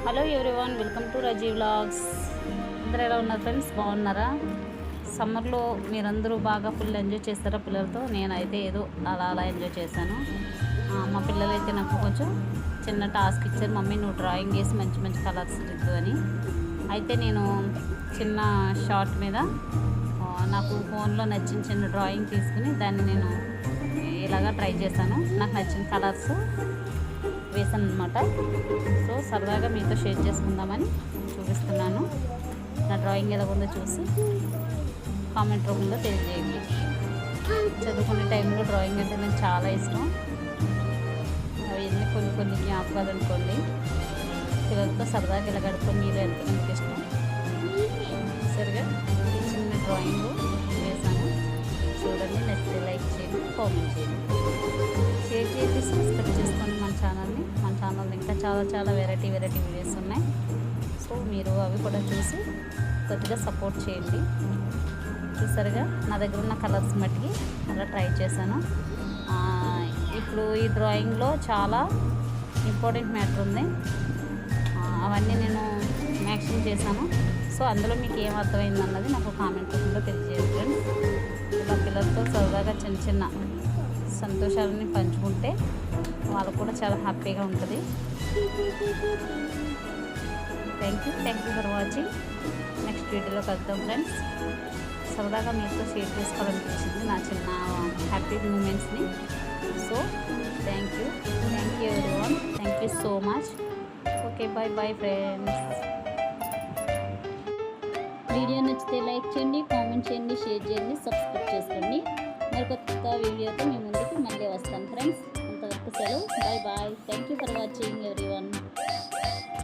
Hello everyone, welcome to Razi vlogs. అందరూ ఎలా ఉన్నారు ఫ్రెండ్స్? బాగున్నారా? సమ్మర్లో మీరందరూ బాగా ఫుల్ ఎంజాయ్ చేస్తారా పిల్లలతో? నేనైతే ఏదో అలా ఎంజాయ్ చేశాను. మా పిల్లలైతే నాకు కొంచెం చిన్న టాస్క్ ఇచ్చారు, మమ్మీ నువ్వు డ్రాయింగ్ వేసి మంచి మంచి కలర్స్ దిద్దు అని. అయితే నేను చిన్న షార్ట్ మీద నాకు ఫోన్లో నచ్చిన చిన్న డ్రాయింగ్ తీసుకుని దాన్ని నేను ఇలాగా ట్రై చేశాను. నాకు నచ్చిన కలర్స్ వేసాను అనమాట. సో సరదాగా మీతో షేర్ చేసుకుందామని చూపిస్తున్నాను. నా డ్రాయింగ్ ఎలా ఉందో చూసి కామెంట్ రూపంలో తెలియజేయండి. చదువుకునే టైంలో డ్రాయింగ్ అంటే నాకు చాలా ఇష్టం. అవన్నీ కొన్ని జ్ఞాపకాలు అనుకోండి. పిల్లలతో సరదాగా ఇలా గడుపుకొని మీరు ఎంతమందికి ఇష్టం. సరిగా ఈ చిన్న డ్రాయింగ్ వేసాను. చూడండి, నచ్చితే లైక్ చేయండి, కామెంట్ చేయండి, షేర్ చేసి సబ్స్క్రైబ్ చేసుకోండి మన ఛానల్ని. మన ఛానల్ ఇంకా చాలా వెరైటీ వీడియోస్ ఉన్నాయి. సో మీరు అవి కూడా చూసి కొద్దిగా సపోర్ట్ చేయండి. చూసారుగా నా దగ్గర ఉన్న కలర్స్ మట్టికి అలా ట్రై చేశాను. ఇప్పుడు ఈ డ్రాయింగ్లో చాలా ఇంపార్టెంట్ మ్యాటర్ ఉంది. అవన్నీ నేను మ్యాక్సిమం చేశాను. సో అందులో మీకు ఏం అర్థమైంది అన్నది నాకు కామెంట్ రూపంలో తెలియజేయండి ఫ్రెండ్స్. ఇలా పిల్లలతో సరదాగా చిన్న సంతోషాలని పంచుకుంటే వాళ్ళకు కూడా చాలా హ్యాపీగా ఉంటుంది. Thank you for watching. Next వీడియోలో కలుద్దాం ఫ్రెండ్స్. సరదాగా మీతో షేర్ చేసుకోవాలనిపించింది నా చిన్న హ్యాపీ మూమెంట్స్ని. So thank you everyone. Thank you so much. Okay, bye friends. Video నచ్చితే లైక్ చేయండి, కామెంట్ చేయండి, షేర్ చేయండి, సబ్స్క్రైబ్ చేసుకోండి. మరి కొత్త వీడియోతో మీ ముందుకు మళ్ళీ వస్తాను ఫ్రెండ్స్. అంతవరకు సెలవు. Bye. Thank you for watching everyone.